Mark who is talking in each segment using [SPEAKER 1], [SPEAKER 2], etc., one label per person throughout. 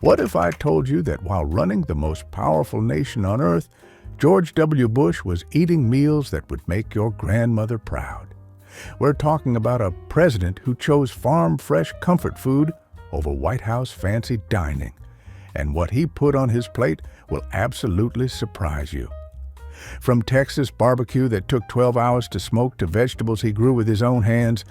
[SPEAKER 1] What if I told you that while running the most powerful nation on earth, George W. Bush was eating meals that would make your grandmother proud? We're talking about a president who chose farm-fresh comfort food over White House fancy dining. And what he put on his plate will absolutely surprise you. From Texas barbecue that took 12 hours to smoke to vegetables he grew with his own hands,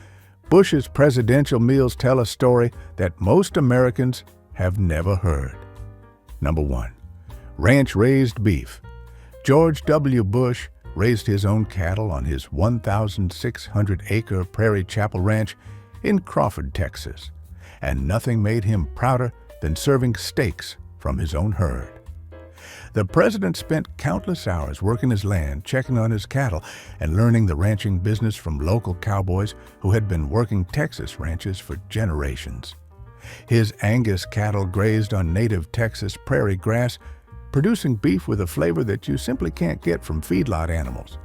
[SPEAKER 1] Bush's presidential meals tell a story that most Americans have never heard. Number 1. Ranch-raised beef. George W. Bush raised his own cattle on his 1,600-acre Prairie Chapel Ranch in Crawford, Texas, and nothing made him prouder than serving steaks from his own herd. The president spent countless hours working his land, checking on his cattle, and learning the ranching business from local cowboys who had been working Texas ranches for generations. His Angus cattle grazed on native Texas prairie grass, producing beef with a flavor that you simply can't get from feedlot animals.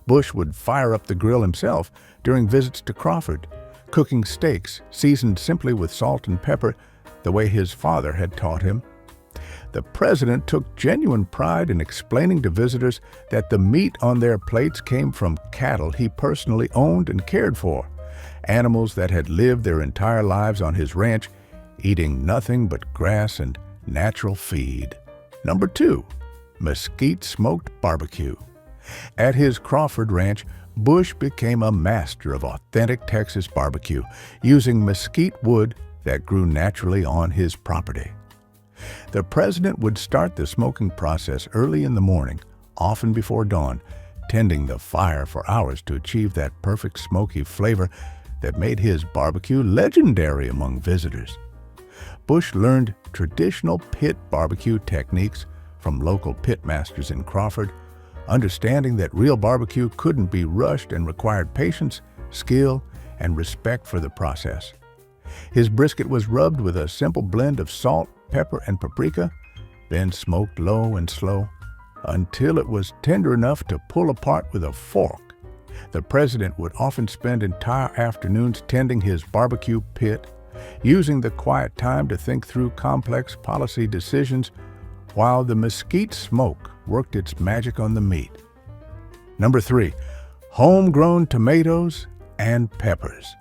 [SPEAKER 1] Bush would fire up the grill himself during visits to Crawford, cooking steaks seasoned simply with salt and pepper the way his father had taught him. The president took genuine pride in explaining to visitors that the meat on their plates came from cattle he personally owned and cared for, animals that had lived their entire lives on his ranch, eating nothing but grass and natural feed. Number 2. Mesquite-smoked barbecue. At his Crawford Ranch, Bush became a master of authentic Texas barbecue, using mesquite wood that grew naturally on his property. The president would start the smoking process early in the morning, often before dawn, tending the fire for hours to achieve that perfect smoky flavor that made his barbecue legendary among visitors. Bush learned traditional pit barbecue techniques from local pit masters in Crawford, understanding that real barbecue couldn't be rushed and required patience, skill, and respect for the process. His brisket was rubbed with a simple blend of salt, pepper, and paprika, then smoked low and slow until it was tender enough to pull apart with a fork. The president would often spend entire afternoons tending his barbecue pit, using the quiet time to think through complex policy decisions while the mesquite smoke worked its magic on the meat. Number 3. Homegrown tomatoes and peppers.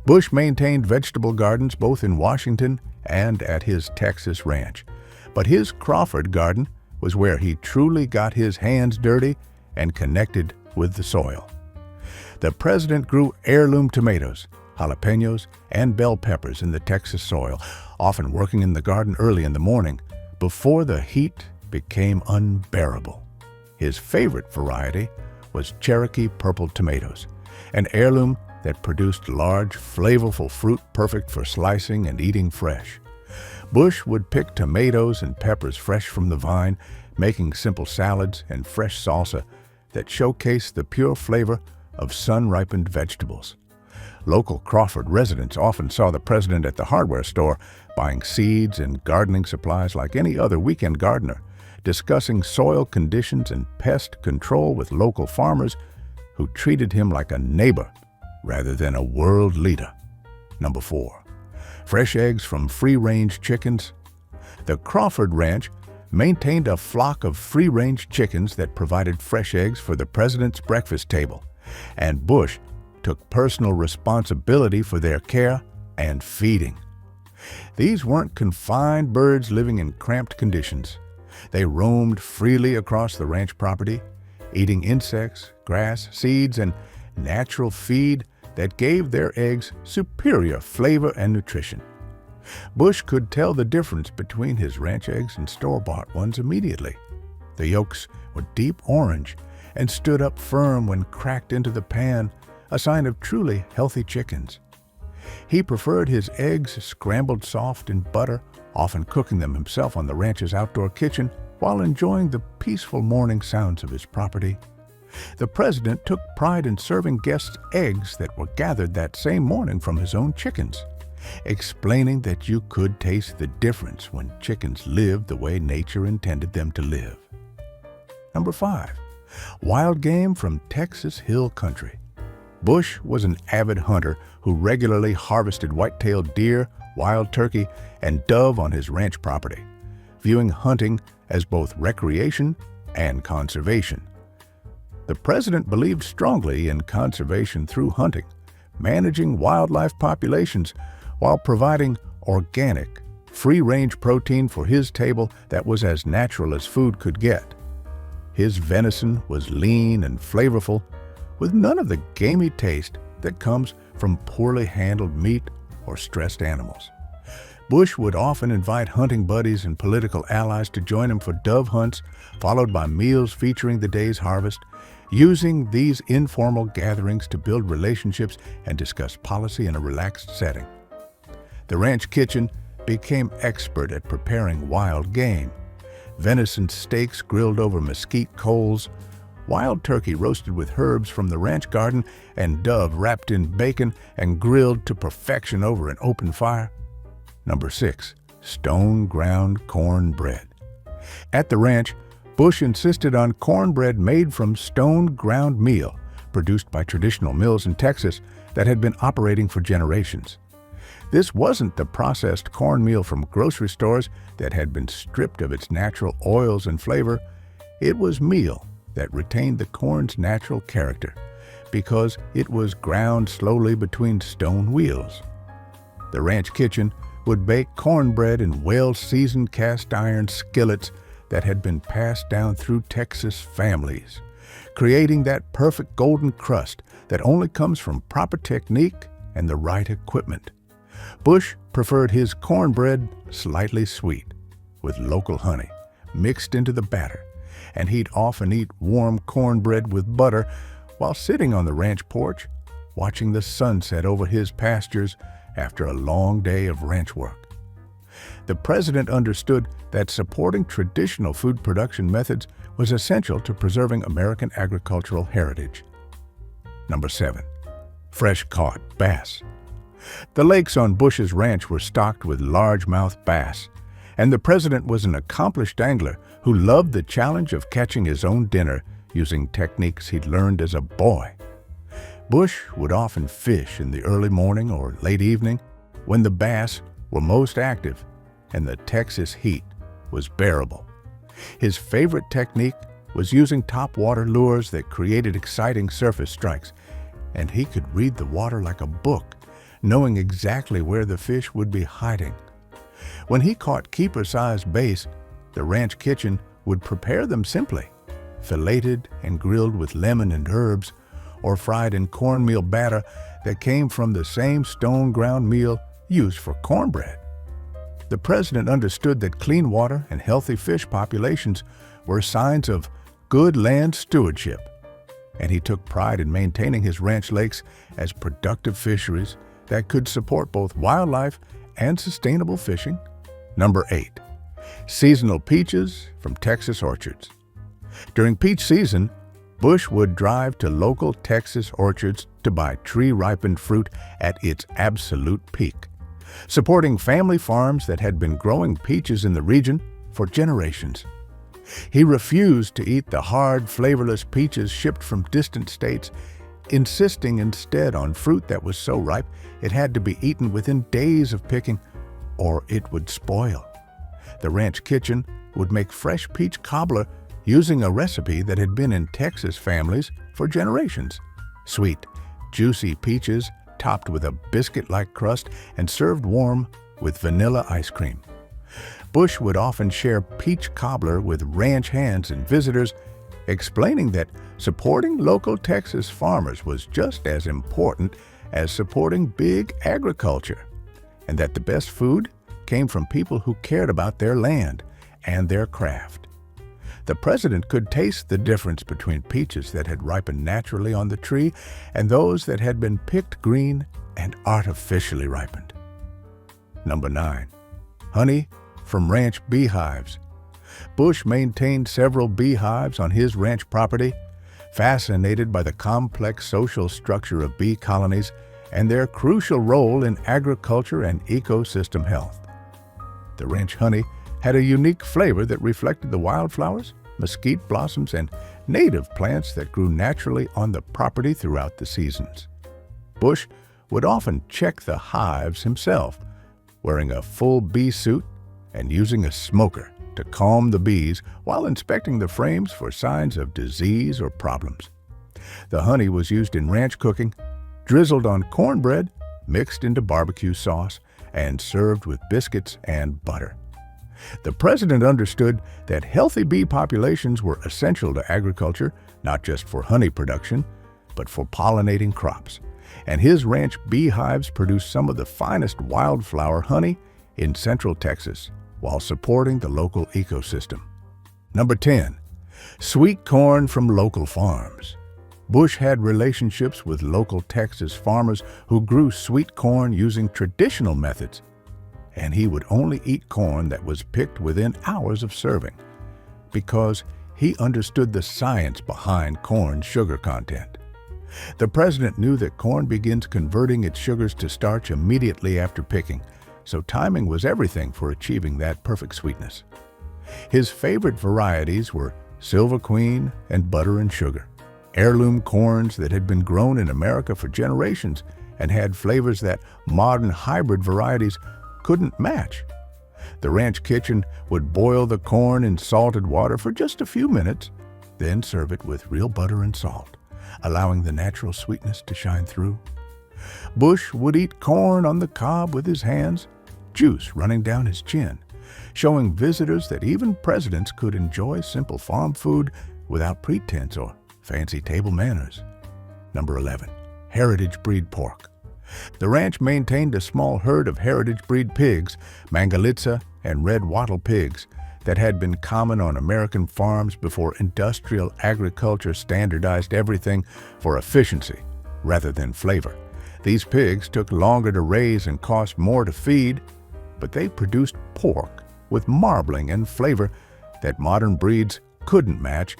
[SPEAKER 1] Bush maintained vegetable gardens both in Washington and at his Texas ranch, but his Crawford garden was where he truly got his hands dirty and connected with the soil. The president grew heirloom tomatoes, jalapenos, and bell peppers in the Texas soil, often working in the garden early in the morning, before the heat became unbearable. His favorite variety was Cherokee purple tomatoes, an heirloom that produced large, flavorful fruit perfect for slicing and eating fresh. Bush would pick tomatoes and peppers fresh from the vine, making simple salads and fresh salsa that showcased the pure flavor of sun-ripened vegetables. Local Crawford residents often saw the president at the hardware store, buying seeds and gardening supplies like any other weekend gardener, discussing soil conditions and pest control with local farmers who treated him like a neighbor rather than a world leader. Number 4. Fresh eggs from free-range chickens. The Crawford Ranch maintained a flock of free-range chickens that provided fresh eggs for the president's breakfast table, and Bush took personal responsibility for their care and feeding. These weren't confined birds living in cramped conditions. They roamed freely across the ranch property, eating insects, grass, seeds, and natural feed that gave their eggs superior flavor and nutrition. Bush could tell the difference between his ranch eggs and store-bought ones immediately. The yolks were deep orange and stood up firm when cracked into the pan, a sign of truly healthy chickens. He preferred his eggs scrambled soft in butter, often cooking them himself on the ranch's outdoor kitchen while enjoying the peaceful morning sounds of his property. The president took pride in serving guests eggs that were gathered that same morning from his own chickens, explaining that you could taste the difference when chickens lived the way nature intended them to live. Number 5. Wild game from Texas Hill Country. Bush was an avid hunter who regularly harvested white-tailed deer, wild turkey, and dove on his ranch property, viewing hunting as both recreation and conservation. The president believed strongly in conservation through hunting, managing wildlife populations while providing organic, free-range protein for his table that was as natural as food could get. His venison was lean and flavorful, with none of the gamey taste that comes from poorly handled meat or stressed animals. Bush would often invite hunting buddies and political allies to join him for dove hunts, followed by meals featuring the day's harvest, using these informal gatherings to build relationships and discuss policy in a relaxed setting. The ranch kitchen became expert at preparing wild game. Venison steaks grilled over mesquite coals, wild turkey roasted with herbs from the ranch garden, and dove wrapped in bacon and grilled to perfection over an open fire. Number 6. Stone-ground cornbread. At the ranch, Bush insisted on cornbread made from stone-ground meal, produced by traditional mills in Texas that had been operating for generations. This wasn't the processed cornmeal from grocery stores that had been stripped of its natural oils and flavor. It was meal that retained the corn's natural character because it was ground slowly between stone wheels. The ranch kitchen would bake cornbread in well-seasoned cast-iron skillets that had been passed down through Texas families, creating that perfect golden crust that only comes from proper technique and the right equipment. Bush preferred his cornbread slightly sweet, with local honey mixed into the batter, and he'd often eat warm cornbread with butter while sitting on the ranch porch, watching the sunset over his pastures after a long day of ranch work. The president understood that supporting traditional food production methods was essential to preserving American agricultural heritage. Number 7. Fresh-caught bass. The lakes on Bush's ranch were stocked with largemouth bass, and the president was an accomplished angler who loved the challenge of catching his own dinner using techniques he'd learned as a boy. Bush would often fish in the early morning or late evening when the bass were most active and the Texas heat was bearable. His favorite technique was using topwater lures that created exciting surface strikes, and he could read the water like a book, knowing exactly where the fish would be hiding. When he caught keeper-sized bass, the ranch kitchen would prepare them simply, filleted and grilled with lemon and herbs, or fried in cornmeal batter that came from the same stone-ground meal used for cornbread. The president understood that clean water and healthy fish populations were signs of good land stewardship, and he took pride in maintaining his ranch lakes as productive fisheries that could support both wildlife and sustainable fishing. Number 8. Seasonal peaches from Texas orchards. During peach season, Bush would drive to local Texas orchards to buy tree-ripened fruit at its absolute peak, supporting family farms that had been growing peaches in the region for generations. He refused to eat the hard, flavorless peaches shipped from distant states, insisting instead on fruit that was so ripe it had to be eaten within days of picking, or it would spoil. The ranch kitchen would make fresh peach cobbler using a recipe that had been in Texas families for generations. Sweet, juicy peaches topped with a biscuit-like crust and served warm with vanilla ice cream. Bush would often share peach cobbler with ranch hands and visitors, explaining that supporting local Texas farmers was just as important as supporting big agriculture, and that the best food came from people who cared about their land and their craft. The president could taste the difference between peaches that had ripened naturally on the tree and those that had been picked green and artificially ripened. Number 9. Honey from ranch beehives. Bush maintained several beehives on his ranch property, fascinated by the complex social structure of bee colonies and their crucial role in agriculture and ecosystem health. The ranch honey had a unique flavor that reflected the wildflowers, mesquite blossoms, and native plants that grew naturally on the property throughout the seasons. Bush would often check the hives himself, wearing a full bee suit and using a smoker to calm the bees while inspecting the frames for signs of disease or problems. The honey was used in ranch cooking, drizzled on cornbread, mixed into barbecue sauce, and served with biscuits and butter. The president understood that healthy bee populations were essential to agriculture, not just for honey production, but for pollinating crops. And his ranch beehives produced some of the finest wildflower honey in Central Texas, while supporting the local ecosystem. Number 10. Sweet corn from local farms. Bush had relationships with local Texas farmers who grew sweet corn using traditional methods, and he would only eat corn that was picked within hours of serving, because he understood the science behind corn's sugar content. The president knew that corn begins converting its sugars to starch immediately after picking, so timing was everything for achieving that perfect sweetness. His favorite varieties were Silver Queen and Butter and Sugar, heirloom corns that had been grown in America for generations and had flavors that modern hybrid varieties couldn't match. The ranch kitchen would boil the corn in salted water for just a few minutes, then serve it with real butter and salt, allowing the natural sweetness to shine through. Bush would eat corn on the cob with his hands, juice running down his chin, showing visitors that even presidents could enjoy simple farm food without pretense or fancy table manners. Number 11. Heritage breed pork. The ranch maintained a small herd of heritage breed pigs, Mangalitsa and red wattle pigs, that had been common on American farms before industrial agriculture standardized everything for efficiency rather than flavor. These pigs took longer to raise and cost more to feed, but they produced pork with marbling and flavor that modern breeds couldn't match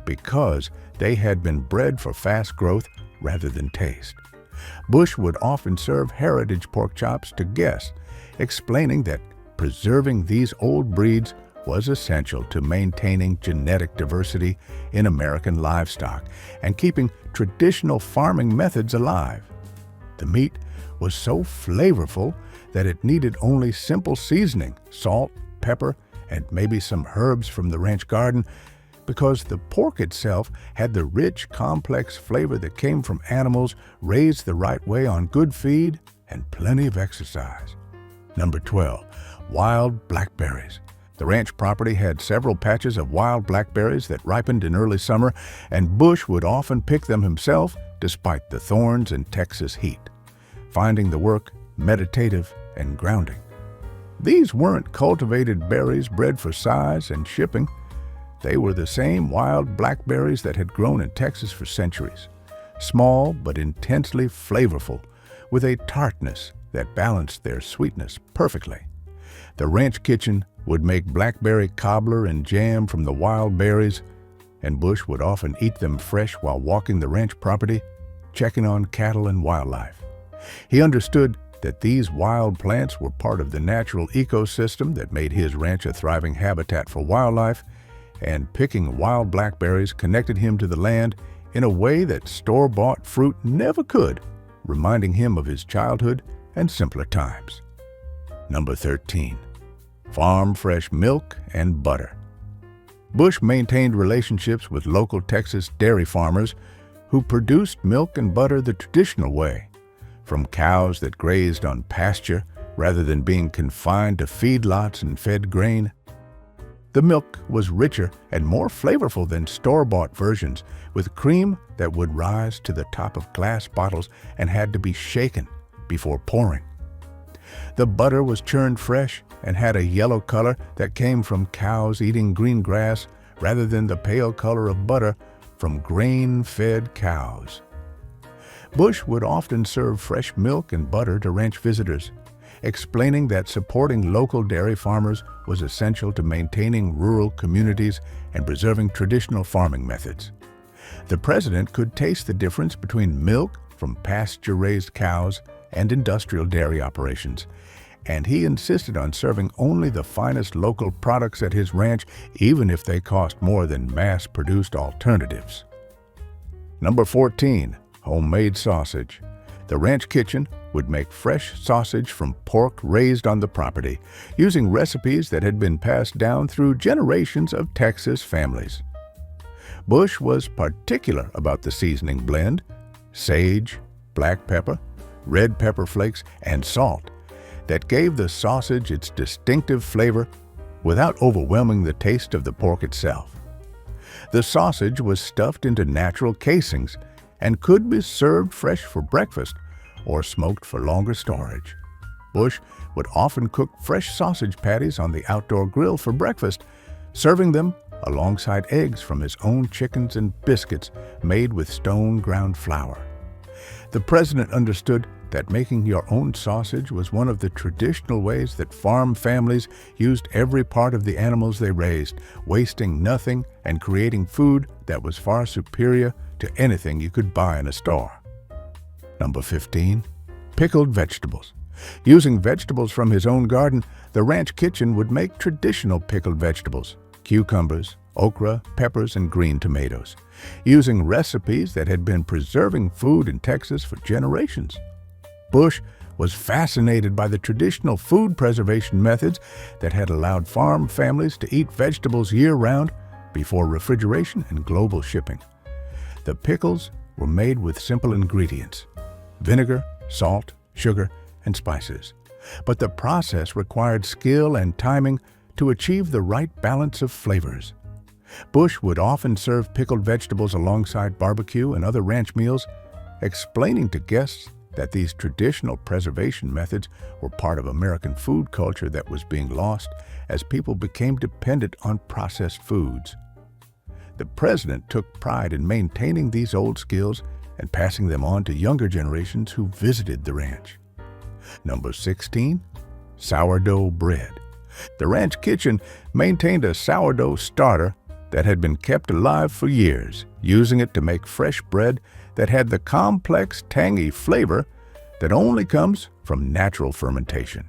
[SPEAKER 1] because they had been bred for fast growth rather than taste. Bush would often serve heritage pork chops to guests, explaining that preserving these old breeds was essential to maintaining genetic diversity in American livestock and keeping traditional farming methods alive. The meat was so flavorful that it needed only simple seasoning, salt, pepper, and maybe some herbs from the ranch garden, because the pork itself had the rich, complex flavor that came from animals raised the right way on good feed and plenty of exercise. Number 12. Wild blackberries. The ranch property had several patches of wild blackberries that ripened in early summer, and Bush would often pick them himself despite the thorns and Texas heat, finding the work meditative and grounding. These weren't cultivated berries bred for size and shipping. They were the same wild blackberries that had grown in Texas for centuries, small but intensely flavorful, with a tartness that balanced their sweetness perfectly. The ranch kitchen would make blackberry cobbler and jam from the wild berries, and Bush would often eat them fresh while walking the ranch property, checking on cattle and wildlife. He understood that these wild plants were part of the natural ecosystem that made his ranch a thriving habitat for wildlife, and picking wild blackberries connected him to the land in a way that store-bought fruit never could, reminding him of his childhood and simpler times. Number 13. Farm fresh milk and butter. Bush maintained relationships with local Texas dairy farmers who produced milk and butter the traditional way, from cows that grazed on pasture rather than being confined to feedlots and fed grain. The milk was richer and more flavorful than store-bought versions, with cream that would rise to the top of glass bottles and had to be shaken before pouring. The butter was churned fresh and had a yellow color that came from cows eating green grass rather than the pale color of butter from grain-fed cows. Bush would often serve fresh milk and butter to ranch visitors, explaining that supporting local dairy farmers was essential to maintaining rural communities and preserving traditional farming methods. The president could taste the difference between milk from pasture-raised cows and industrial dairy operations, and he insisted on serving only the finest local products at his ranch, even if they cost more than mass-produced alternatives. Number 14. Homemade sausage. The ranch kitchen would make fresh sausage from pork raised on the property, using recipes that had been passed down through generations of Texas families. Bush was particular about the seasoning blend: sage, black pepper, red pepper flakes, and salt that gave the sausage its distinctive flavor without overwhelming the taste of the pork itself. The sausage was stuffed into natural casings and could be served fresh for breakfast or smoked for longer storage. Bush would often cook fresh sausage patties on the outdoor grill for breakfast, serving them alongside eggs from his own chickens and biscuits made with stone-ground flour. The president understood that making your own sausage was one of the traditional ways that farm families used every part of the animals they raised, wasting nothing and creating food that was far superior to anything you could buy in a store. Number 15. Pickled vegetables. Using vegetables from his own garden, the ranch kitchen would make traditional pickled vegetables: cucumbers, okra, peppers, and green tomatoes, using recipes that had been preserving food in Texas for generations. Bush was fascinated by the traditional food preservation methods that had allowed farm families to eat vegetables year-round before refrigeration and global shipping. The pickles were made with simple ingredients: vinegar, salt, sugar, and spices. But the process required skill and timing to achieve the right balance of flavors. Bush would often serve pickled vegetables alongside barbecue and other ranch meals, explaining to guests that these traditional preservation methods were part of American food culture that was being lost as people became dependent on processed foods. The president took pride in maintaining these old skills and passing them on to younger generations who visited the ranch. Number 16. Sourdough bread. The ranch kitchen maintained a sourdough starter that had been kept alive for years, using it to make fresh bread that had the complex, tangy flavor that only comes from natural fermentation.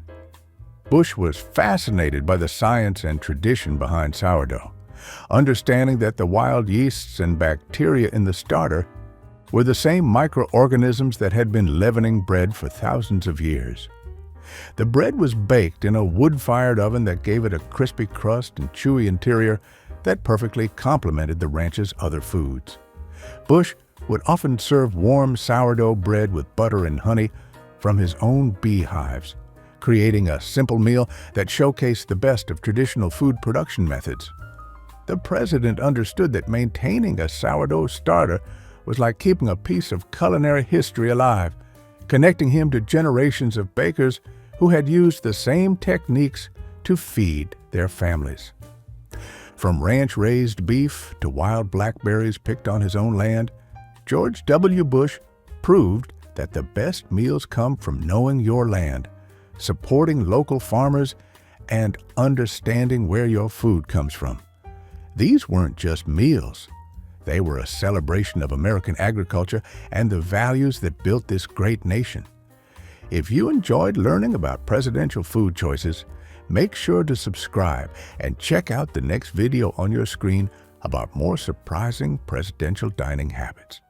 [SPEAKER 1] Bush was fascinated by the science and tradition behind sourdough, understanding that the wild yeasts and bacteria in the starter were the same microorganisms that had been leavening bread for thousands of years. The bread was baked in a wood-fired oven that gave it a crispy crust and chewy interior that perfectly complemented the ranch's other foods. Bush would often serve warm sourdough bread with butter and honey from his own beehives, creating a simple meal that showcased the best of traditional food production methods. The president understood that maintaining a sourdough starter was like keeping a piece of culinary history alive, connecting him to generations of bakers who had used the same techniques to feed their families. From ranch-raised beef to wild blackberries picked on his own land, George W. Bush proved that the best meals come from knowing your land, supporting local farmers, and understanding where your food comes from. These weren't just meals. They were a celebration of American agriculture and the values that built this great nation. If you enjoyed learning about presidential food choices, make sure to subscribe and check out the next video on your screen about more surprising presidential dining habits.